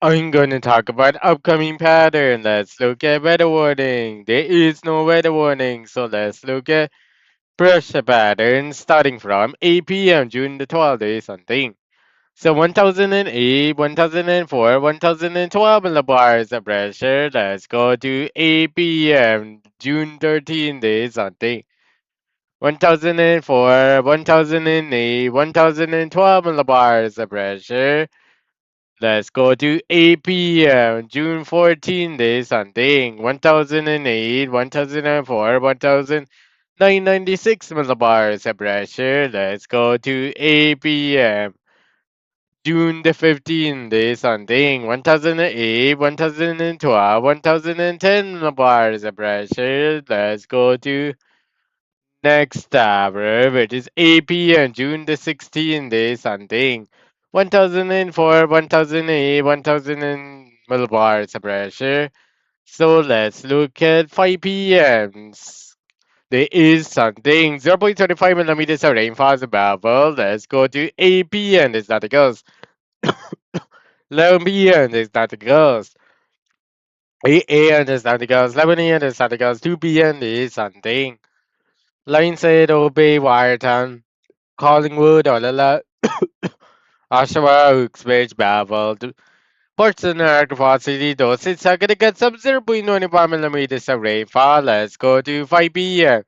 I'm gonna talk about upcoming pattern. Let's look at weather warning. There is no weather warning, so let's look at pressure pattern starting from 8 p.m. June the 12th is something. So 1008, 1004, 1012 millibars of pressure. Let's go to 8 p.m. June 13th is something. 1004, 1008, 1012 millibars of pressure. Let's go to 8 p.m. June 14th is something. 1008, 1004, 1996 millibars of pressure. Let's go to 8 p.m. June the 15th is something. 1008, 1012, 1010 millibars of pressure. Let's go to next hour, which is 8 p.m. June the 16th is something. 1004, 1008, 1000 millibars of pressure. So let's look at 5 p.m. There is something 0.25 millimeters of rainfall is available. Let's go to 8 p.m. It's not the ghost. 11 p.m. It's not the ghost. 8 a.m. It's not the ghost. 11 a.m. It's not the ghost. 2 p.m. is something. Line said obey wire time. Collingwood, Olala, Oshawa, Uxbridge, Babel, Portsmouth Airport those it's going to get some 0.25 millimeters of rainfall. Let's go to 5 p.m.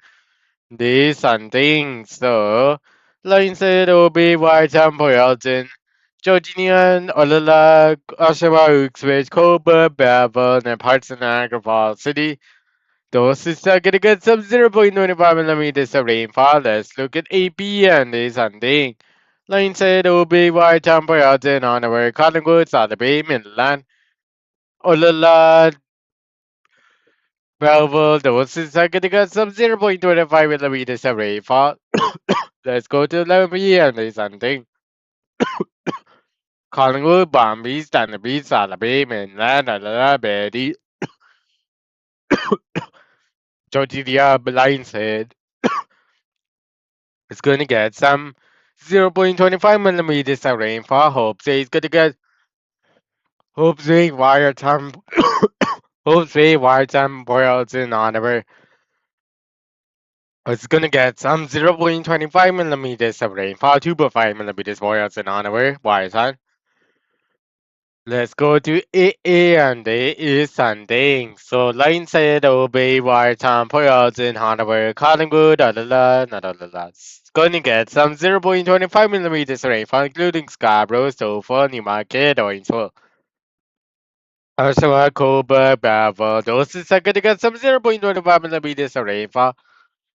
This something. So, line said OB, White Temple, Elton, Georginian, Olala, Oshawa, Uxbridge, Cobra, Babel, and Portsmouth Airport City. Those is going to get some 0.25 millimeters of rainfall. Let's look at 8 p.m. This something. Line said OBY temperature on our Collingwood, South Bay, Midland, Olala, Belleville, those is going to get some 0.25 millimeters of rainfall. Let's go to 11 p.m. This something. Collingwood, Bombay, Stanley, South Bay, Midland, Olala, Betty, Georgia, line said it's going to get some 0.25 millimeters of rainfall. Hope say it's going to get Hope say wire temp Hope say wire temp boils in honor. It's gonna get some 0.25 millimeters of rainfall, 2.5 millimeters boils in honor. Wire time. Let's go to AA and it is Sunday. So line said obey wire time boils in honor. Collingwood, la la la la la la. It's gonna get some 0.25 millimeters rainfall, including Scarborough, Stoffel, Newmarket, Orangewood. Oshawa, Coburg, Bravo. Those is going to get some 0.25 millimeters of rainfall.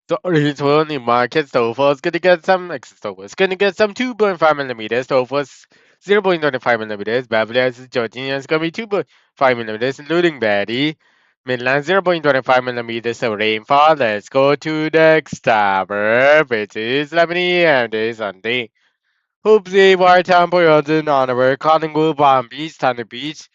So Orangewood, Newmarket, Stoffel is going to get some, Stoffel is going to get some 2.5 millimeters. Stoffel's 0.25 millimeters. Beverly Hills, Georgia is going to be 2.5 millimeters, including Betty. Midland 0.25 millimeters of rainfall. Let's go to the next tower, which is 11 a.m. This Sunday. Hoopsie, Wartown, Boylston, Hanover, Collingwood, Palm Beach, Thunder Beach,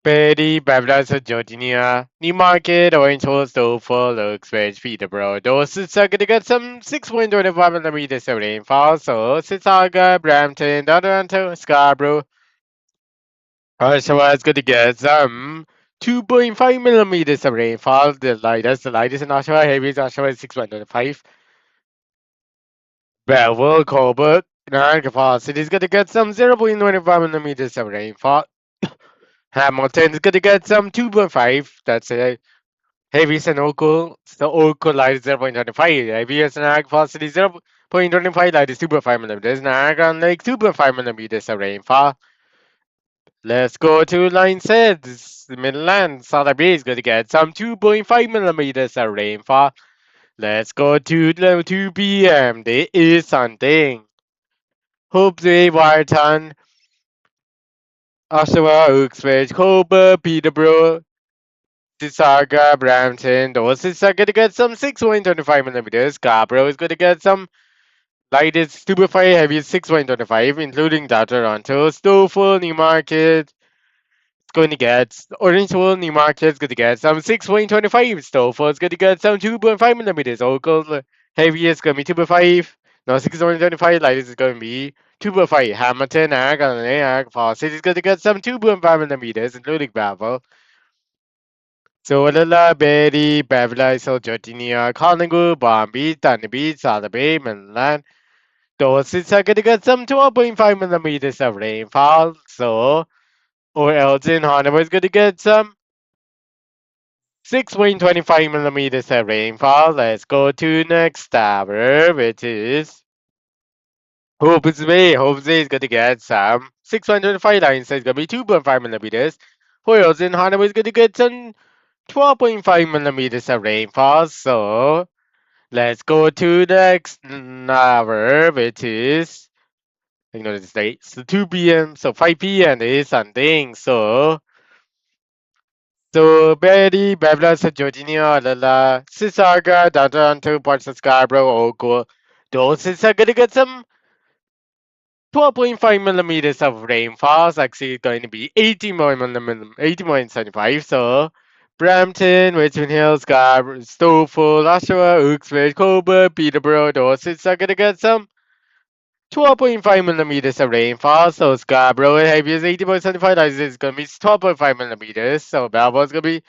Betty, Baptist, Georgia, Newmarket, Orange Hole, Stoffel, Uxbridge, Peterborough. Those is going to get some 6.25 millimeters of rainfall. So, Sissaga, Brampton, Toronto, Scarborough, Oshawa is going to get some 2.5 millimeters of rainfall. The lightest in Oshawa, heaviest in Oshawa is 6.25. Belleville, Colbert, Niagara Falls City is going to get some 0.25 millimeters of rainfall. Hamilton is going to get some 2.5. That's it. Heaviest and Oakville. So Oakville light is 0.25. Heaviest and Niagara Falls City 0.25. Light is 2.5 millimeters. Niagara on Lake 2.5 millimeters of rainfall. Let's go to line six. Midland. Southern Bay is going to get some 2.5 millimeters of rainfall. Let's go to the 2 p.m. There is something. Hoopsy, Warton, Oshawa, Uxbridge, Colbert, Peterborough, Sissaga, Brampton. Those is going to get some 6.25 millimeters. Scarborough is going to get some light is super fire heavy 6.25, including Toronto. Stoffel, Newmarket. It's going to get Orangeville, Newmarket is going to get some 6.25. Stoffel is going to get some 2.5 millimeters. Oakville heavy is going to be 2.5. Now 625 light is going to be 2.5 Hamilton, Ag, and Ag. Faucet is going to get some 2.5 millimeters, including Babel. So Solala, Berry, Bavila, So Jordinia, Collingwood, Bombay, Thunderbee, Salaby, Milan. Those are going to get some 12.5 millimeters of rainfall. So, or Elgin, Hanover is going to get some 6.25 millimeters of rainfall. Let's go to next tower, which is Hope's Bay. Hope's Bay is going to get some 625 lines. So it's going to be 2.5 millimeters. Whereas in Hanover is going to get some 12.5 millimeters of rainfall. So let's go to the next hour, which is United States. So 2 p.m. So 5 p.m. is something. So Betty, Babylon, Georgia, Lala, Sissaga, downtown two parts of Scarborough, Oakville. Those are gonna get some 12.5 millimeters of rainfall. It's actually going to be 80 more millimeters, 80 more than 75. So Brampton, Richmond Hill, Scarborough, Stouffville, Oshawa, Uxbridge, Coburg, Peterborough, those are gonna get some 12.5 millimeters of rainfall. So Scarborough, heaviest 80.75 is going to be 12.5 millimeters. So Balboa is going to be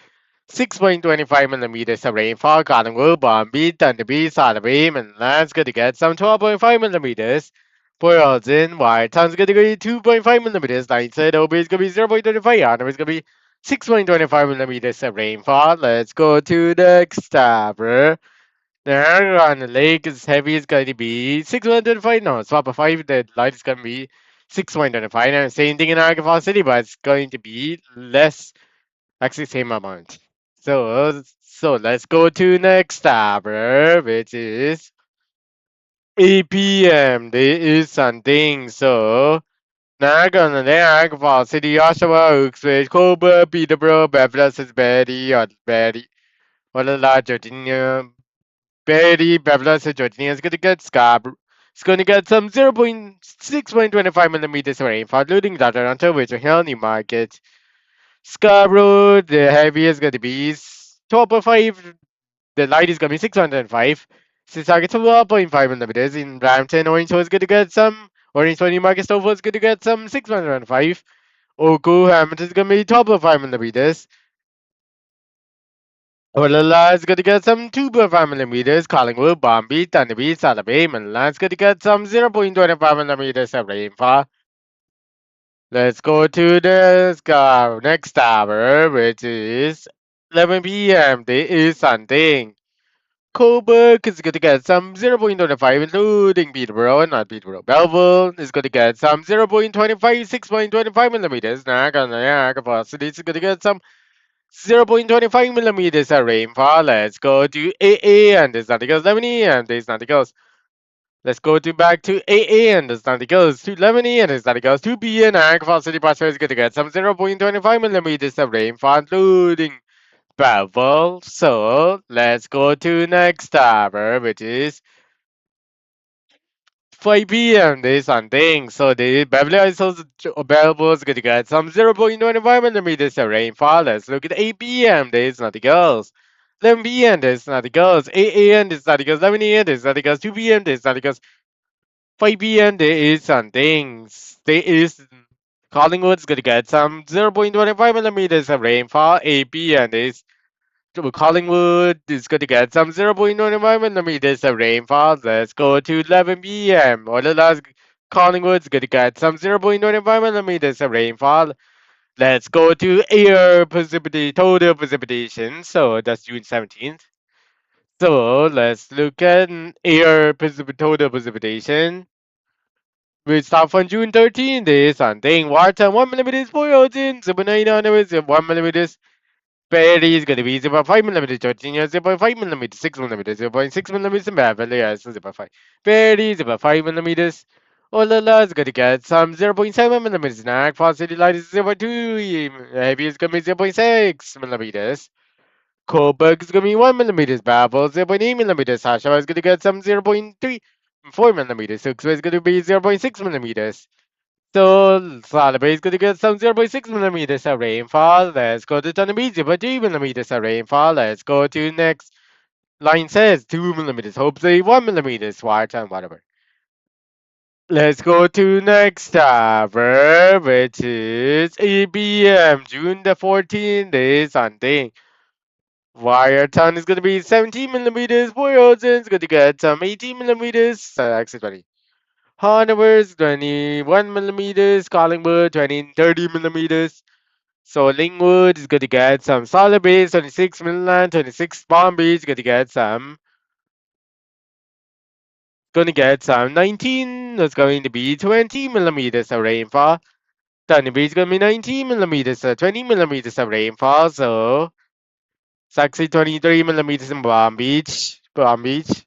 6.25 millimeters of rainfall. Collingwood, Bombay, Thunderbee, Sotheby, and Land's going to get some 12.5 millimeters. Boylston, Whiteton's going to be 2.5 millimeters. Lineshead, Obi is going to be 0.25. Arnhem is going to be 6.25 millimeters of rainfall. Let's go to the next tab. The air on the lake is heavy. It's going to be 625. No, swap of 5. The light is going to be 6.25. And same thing in Arkansas City, but it's going to be less, actually same amount. So let's go to next tab, which is 8 p.m. There is something. So Nagan, Arkansas City, Oshawa, Uxbridge, Cobra, Peterborough, Beverly, Betty, or Betty, or the large Virginia. Betty, Bevla, Georgia is going to get Scarborough. It's going to get some 0.6.25 millimeters of rainfall, including Toronto, Richmond Hill, Newmarket. Scarborough, the heaviest is going to be 12.5. The light is going to be 605. Sissaga 12.5 millimeters. In Brampton, Orange is going to get some. Orange Newmarket, Stouffville is going to get some 605. Oku, Hamilton is going to be 12.5 millimeters. Olala is going to get some 2.5 millimeters. Collingwood, Bombay, Thunderbee, Salaby, Milan is going to get some 0.25 millimeters of rainfall. Let's go to the next hour, which is 11 p.m. There is something. Coburg is going to get some 0.25, including Peterborough, not Peterborough. Belleville is going to get some 0.25, 6.25 millimeters. Niagara City is going to get some 0.25 millimeters of rainfall. Let's go to AA and there's nothing else. 11E and there's nothing else. Let's go to back to AA and there's nothing else. To 11E and there's nothing else. 2B and Agfa City Pastor is going to get some 0.25 millimeters of rainfall, including Bevel. So let's go to next tower, which is 5 p.m. There's something. So the Beverly Hills available is going to get some 0.25 millimeters of rainfall. Let's look at 8 p.m. There's nothing else. 11 p.m. There's nothing else. 8 a.m. There's nothing else. 11 a.m. There's nothing else. 2 p.m. There's nothing else. 5 p.m. There is something. There is Collingwood's going to get some 0.25 millimeters of rainfall. 8 p.m. There's Collingwood is going to get some 0.25 millimeters of rainfall. Let's go to 11 p.m. Or the last Collingwood is going to get some 0.25 millimeters of rainfall. Let's go to air precipitation, total precipitation. So that's June 17th. So let's look at total precipitation. We start from June 13th. There is something. Water 1 millimeters for ocean. 1 millimeters. Perry is going to be 0.5 millimeters, Georgia 0.5 millimeters, 6 millimeters, 0.6 millimeters, and Beverly is 0.5. Perry 0.5 millimeters. Olala is going to get some 0.7 millimeters. Nag City Light is 0.2. Heavy is going to be 0.6 millimeters. Coburg is going to be 1 millimeters. Babel 0.8 millimeters. Oshawa is going to get some 0.4 millimeters. Suxway is going to be 0.6 millimeters. So Salabay is going to get some 0.6 millimeters of rainfall. Let's go to Tonabee, 0.3 millimeters of rainfall. Let's go to next line says 2 millimeters. Hopefully 1 millimeters. Water and whatever. Let's go to next verb, which is 8 p.m. June the 14th is Sunday. Wire ton is going to be 17 millimeters. Boy Ocean is going to get some 18 millimeters. Actually 20. Hanover is 21 millimeters. Collingwood 30 millimeters. So Lingwood is going to get some solid base 26 Midland 26 Palm Beach going to get some. Going to get some 19. That's going to be 20 millimeters of rainfall. Thunder Beach is going to be 19 millimeters, 20 millimeters of rainfall. So it's actually 23 millimeters in Palm Beach. Palm Beach.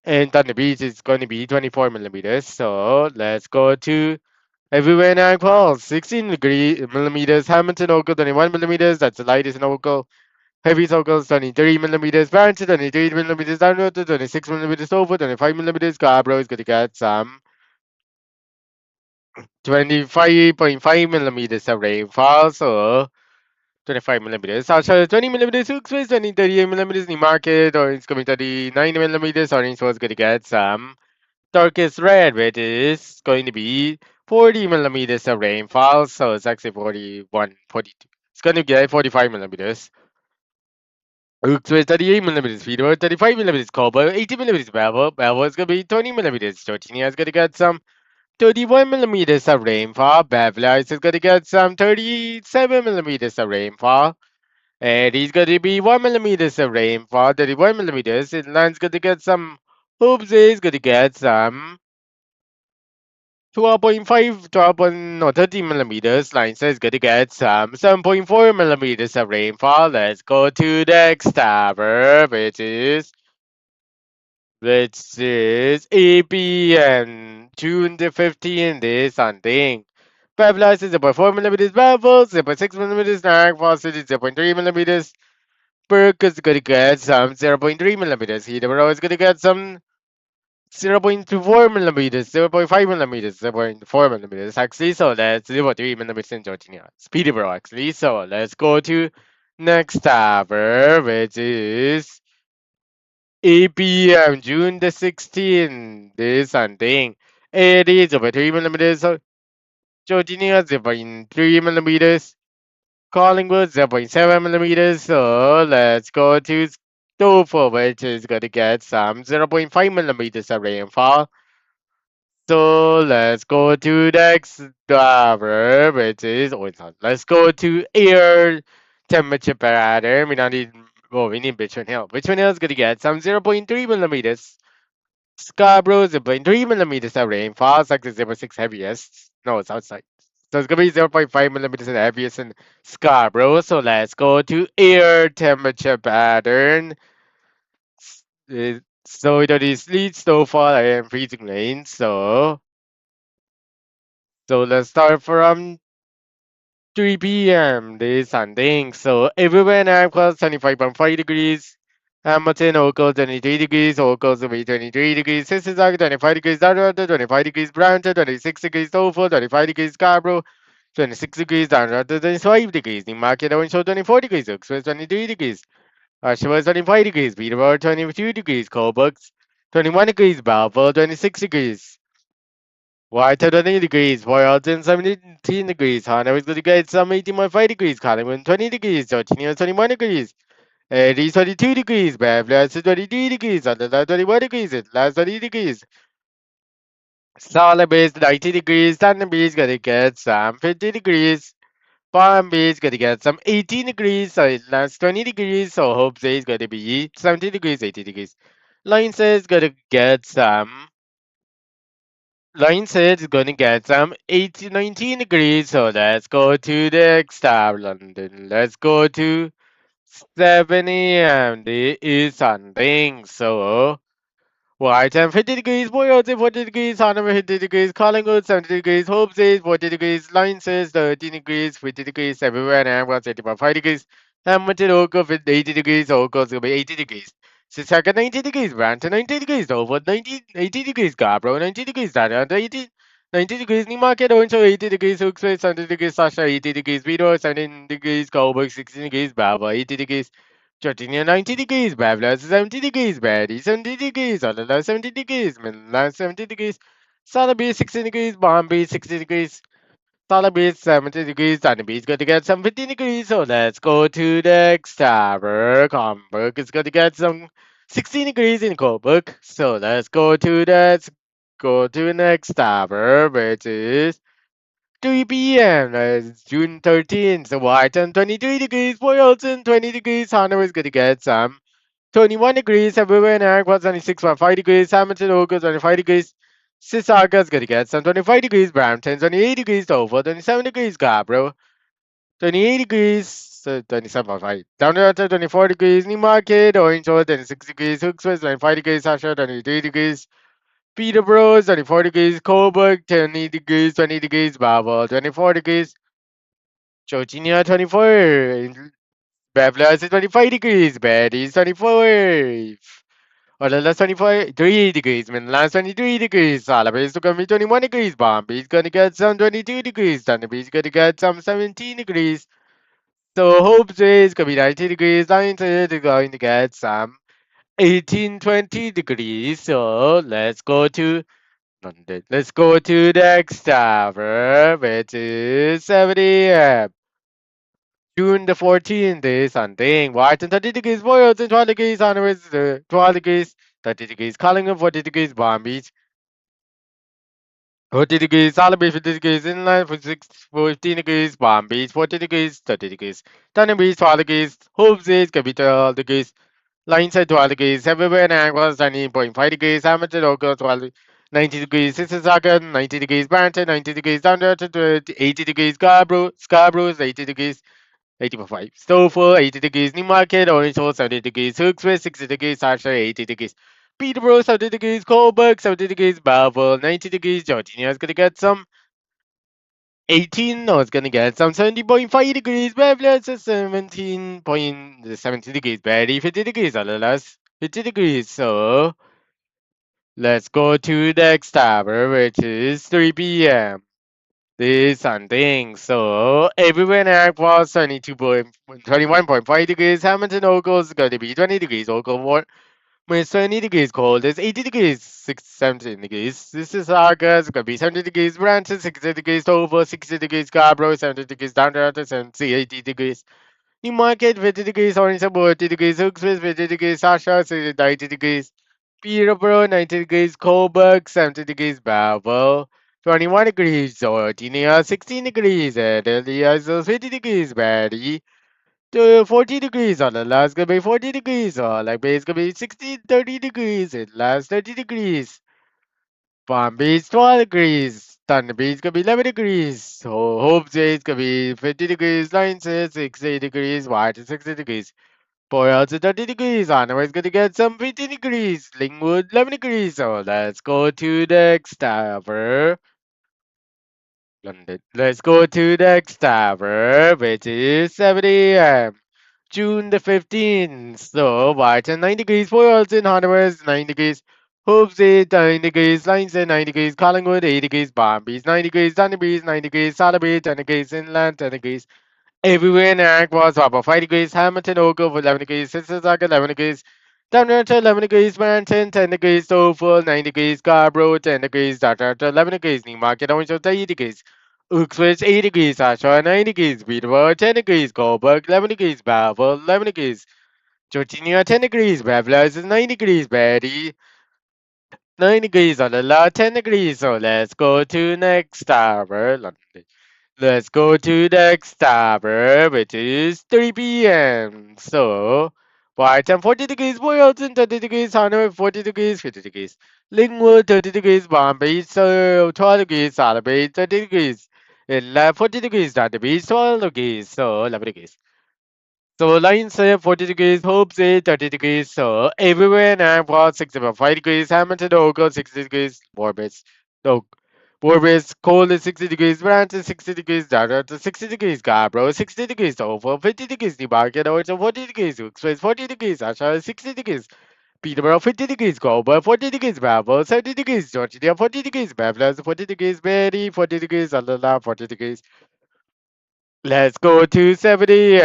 And Thunder Beach is going to be 24 millimeters. So let's go to everywhere in Niagara Falls. 16 millimeters. Hamilton, Oakville, 21 millimeters. That's the lightest in Oakville. Heavy circles, 23 millimeters. Barrington, 23 millimeters. Downwater, 26 millimeters. Over, 25 millimeters. Scarborough is going to get some 25.5 millimeters of rainfall. So 25 millimeters. Sasha, 20 millimeters. Hooksville, 38 millimeters. Newmarket, or it's going to be 39 millimeters. Orange was going to get some darkest red, which is going to be 40 millimeters of rainfall. So it's actually 41, 42. It's going to get 45 millimeters. Hooks with 38 millimeters. Peterborough 35 millimeters. Cobalt 80 millimeters. Belvoir is going to be 20 millimeters. Georgina is going to get some 31 millimeters of rainfall. Beverly is going to get some 37 millimeters of rainfall. And he's going to be 1 millimeters of rainfall. 31 millimeters. Inland's going to get some. Hoops is going to get some 12.5, 12, no, 13 millimeters. Line says going to get some 7.4 millimeters of rainfall. Let's go to the next verb, which is 8 p.m. June the 15th is Sunday. Babylon is 0.4 millimeters. Babel 0.6 millimeters. Niagara Falls City 0.3 millimeters. Burke is going to get some 0.3 millimeters. Peterborough is going to get some 0.24 millimeters, 0.5 millimeters, 0.4 millimeters actually. So that's 0.3 millimeters in Georgia. It's Peterborough actually. So let's go to next tower, which is 8 p.m. June the 16th. This Sunday. It is 0.3 millimeters. So Georgia 0.3 millimeters. Collingwood 0.7 millimeters. So let's go to Stoffel, which is going to get some 0.5 millimeters of rainfall. So let's go to next verb, which is oh, it's not. Let's go to air temperature parameter. We don't need we need Richmond Hill. Richmond Hill is gonna get some 0.3 millimeters. Scarborough 0.3 millimeters of rainfall. It's like the 0.6 heaviest. No, it's outside. So it's gonna be 0.5 millimeters in heaviest in Scarborough. So let's go to air temperature pattern. So it is sleet, snowfall, and freezing rain. So let's start from 3 p.m. this Sunday. So everywhere in Africa, 25.5 degrees. Hamilton, Oakville, 23 degrees. Oakville will be 23 degrees. Mississauga, 25 degrees. Downwater, 25 degrees. Brampton, 26 degrees. Tofu, 25 degrees. Scarborough, 26 degrees. Downwater, 25 degrees. Newmarket, Owen Show, 24 degrees. Oxford, 23 degrees. Oshawa, 25 degrees. Peterborough, 22 degrees. Cobourg, 21 degrees. Balfour, 26 degrees. White 20 degrees, Royalton 17 degrees, Hanover is going to get some 18.5 degrees, Collingwood 20 degrees, Georgina 21 degrees, Eddie 22 degrees, Beverly 23 degrees, Adelaide 21 degrees, Atlas 20 degrees, Solid Base 90 degrees, Thunder Beach going to get some 50 degrees, Palm Beach going to get some 18 degrees, so Atlas 20 degrees, so Hope Bay is going to be 70 degrees, 80 degrees. Line says going to get some Line said it's going to get some 18, 19 degrees. So let's go to the next tab, London. Let's go to 7 a.m. This is Sunday. So Whiteham 50 degrees, Boyerton 40 degrees, Hanover 50 degrees, Collingwood 70 degrees, Hope says 40 degrees, Line says 13 degrees, 50 degrees everywhere, and Ambrose 85 degrees, Hamilton Oakville 80 degrees, Oakville's going to be 80 degrees. Sisaka 90 degrees, Brampton 90 degrees, Dover 80 degrees, Scarborough 90 degrees, Darragh 90 degrees, Newmarket Onshaw 80 degrees, Hooksville 70 degrees, Sasha 80 degrees, Peterborough 17 degrees, Coburg 16 degrees, Balfour 80 degrees, Georgina 90 degrees, Babylon 70 degrees, Betty 70 degrees, Alala 70 degrees, Milan 70 degrees, Solid Beach 16 degrees, Palm Beach 60 degrees, Solid Beach 70 degrees, Sunny Beach going to get some 15 degrees. So let's go to the next tower. Hamburg is going to get some 16 degrees in Coburg. So go to the next tower, which is 3 p.m. It's June 13th. So Washington 23 degrees, Boylston 20 degrees, Hanover is going to get some 21 degrees, everywhere in Aqua 26.5 degrees, Hamilton Oka 25 degrees, Sisaka is going to get some 25 degrees, Brampton 28 degrees, Dover 27 degrees, Gabro 28 degrees, 27.5, down there to 24 degrees, Newmarket, Orange 26 degrees, Hooksville 25 degrees, Asha 23 degrees, Peterborough 24 degrees, Coburg 20 degrees, 20 degrees, Babel 24 degrees, Georgia 24, Bevla is 25 degrees, Betty is 24. Or the last 23 degrees, man. Last 23 degrees. Salabay is going to be 21 degrees. Bombay is going to get some 22 degrees. Thunder Bay is going to get some 17 degrees. So Hope Bay is going to be 19 degrees. Lions is going to get some 18, 20 degrees. So let's go to London. Let's go to the next tower, which is 70. June the 14th is something. Washington 30 degrees, Boylston 12 degrees, Honor 12 degrees, 30 degrees, Collingwood 40 degrees, Palm Beach 40 degrees, Solid Beach 50 degrees, Inland for 15 degrees, Palm Beach 40 degrees, 30 degrees, Thunder Beach 12 degrees, Hope Beach can be 12 degrees, Lineside 12 degrees, everywhere in Anguilla 19.5 degrees, Hamilton Oka 12 90 degrees, Sissaga 90 degrees, Barrington 90 degrees, down there to 80 degrees, Scarborough is 80 degrees, 80.5. Stouffer, 80 degrees. Newmarket, Orange Hall, 70 degrees. Hooksville, 60 degrees. Harsher, 80 degrees. Peterborough, 70 degrees. Coburg, 70 degrees. Belleville, 90 degrees. Georgina is going to get some 18. No, it's going to get some 70.5 degrees. Beverly is 17 degrees. Barry, 50 degrees. Alalas, 50 degrees. So let's go to the next tower, which is 3 p.m. This something. So everywhere in Iraq was 21.5 degrees. Hamilton Ogle is going to be 20 degrees. Ogle War with 20 degrees. Cold is 80 degrees. 17 degrees. This is August. Going to be 70 degrees. Branson 60 degrees. Dover 60 degrees. Scarborough 70 degrees. Down to 80 degrees. Newmarket 50 degrees. Orange 40 degrees. Hooksville 50 degrees. Sasha 90 degrees. Peterborough 90 degrees, Coburg 70 degrees, Belleville 21 degrees, Sardinia 16 degrees, Adelia is 50 degrees, Barry to 40 degrees, on the last gonna be 40 degrees, like base gonna be 16, 30 degrees, it last 30 degrees, Palm Beach 12 degrees, Thunder Beach gonna be 11 degrees, so Hope Bay is gonna be 50 degrees, Lions 60 degrees, White is 60 degrees. Boyle to 30 degrees. Otherwise, gonna get some 15 degrees. Lingwood 11 degrees. So let's go to the next tower. London. Let's go to the next tower, which is 70 June the 15th. So White 9 degrees. Boyle in Honduras 9 degrees. Hoops 9 degrees. Lines 9 degrees. Collingwood 8 degrees. Bombies 9 degrees. Thunder Breeze 9 degrees. Sotheby 10 degrees. Inland 10 degrees. Everywhere in Iraq was about 5 degrees. Hamilton, Ogle for 11 degrees. Sissaga 11 degrees. Down there to 11 degrees. Manton 10 degrees. Stoffel 9 degrees. Scarborough 10 degrees. Down there to 11 degrees. Newmarket Orange 8 degrees. Uxbridge 8 degrees. Ashaw 9 degrees. Peterborough 10 degrees. Coburg 11 degrees. Belleville 11 degrees. Georgina 10 degrees. Beverly is 9 degrees. Betty 9 degrees. On the lot 10 degrees. So let's go to next tower. London. Let's go to the next tower, which is 3 p.m. So, Whiteham 40 degrees, Boylston 30 degrees, Hanover 40 degrees, 50 degrees, Lingwood 30 degrees, Bombay so 12 degrees, Salabay 30 degrees, Inland 40 degrees, Dundee Beach 12 degrees, so 11 degrees. So Lions say 40 degrees, Hope say 30 degrees. So everywhere now was 65 degrees, Hamilton Ogle 60 degrees, Borbis. So Borbis, cold is 60 degrees, Branson 60 degrees, Dara to 60 degrees, Scarborough 60 degrees, over 50 degrees, Newmarket also 40 degrees, Uxbridge 40 degrees, Asha 60 degrees, Peterborough 50 degrees, Coburg 40 degrees, Belleville 70 degrees, Georgia 40 degrees, Beverly 40 degrees, Berry 40 degrees, Alala 40 degrees. Let's go to 70.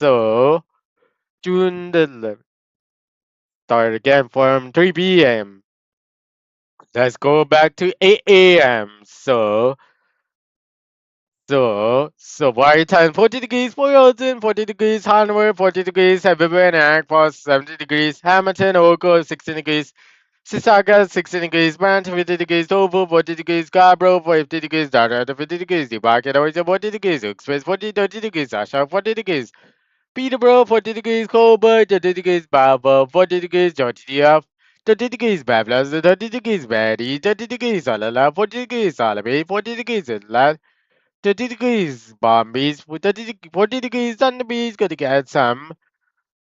So June the 11th. Start again from 3 p.m. Let's go back to 8 a.m. So wire time 40 degrees Boylston, 40 degrees Hanover, 40 degrees everywhere in Agpos, 70 degrees Hamilton, Oco, 16 degrees Sisaka, 16 degrees Branch, 50 degrees Dover, 40 degrees Scarborough, 50 degrees Dada, 50 degrees Debarked, 40 degrees Express, 30 degrees Asha, 40 degrees Peterborough, 40 degrees Colbert, 30 degrees Baba, 40 degrees Georgia, 30 degrees Bablas, 30 degrees Barry, 30 degrees Alala, 40 degrees Alabay, 40 degrees Atlas, 30 degrees Palm Beach, 40 degrees on the beach, gonna get some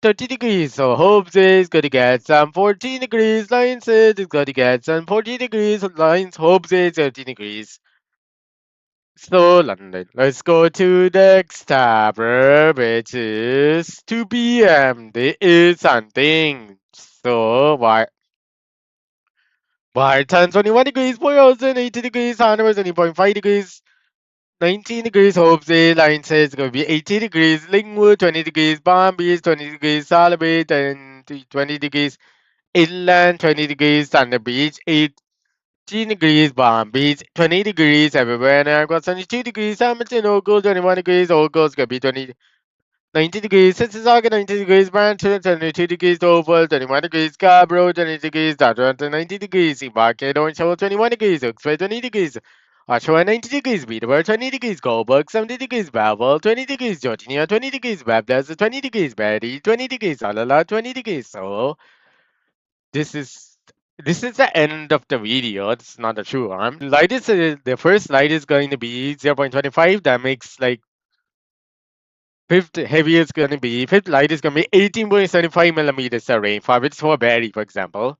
30 degrees. So Hope says gonna get some 14 degrees. Lion says it's gonna get some 40 degrees. Lions Hope says 30 degrees. So London. Let's go to the next tab, which is 2 p.m. There is something. So why turn 21 degrees, Boylston 80 degrees, Hanover 20.5 degrees. 19 degrees Hope line says it's going to be 80 degrees. Lingwood 20 degrees. Palm Beach 20 degrees. Salabay 20 degrees. Inland 20 degrees. Thunder Beach 18 degrees. Palm Beach 20 degrees. Everywhere and I've got 72 degrees. Hamilton Oakville 21 degrees. Oakville's going to be 90 degrees. Mississauga 90 degrees. Brampton 22 degrees. Dover 21 degrees. Scarborough 20 degrees. Toronto 90 degrees. Embarcadero and Shoal 21 degrees. Oxford 20 degrees. Oshawa 90 degrees. Peterborough 20 degrees. Goldberg 70 degrees. Belleville 20 degrees. Georgina 20 degrees. Baptist 20 degrees. Barrie 20 degrees. Alala 20 degrees. So this is this is the end of the video. It's not a true arm. Light is the first light is going to be 0.25. That makes like fifth heavy is going to be fifth light is going to be 18.75 millimeters array for which for Barry, for example.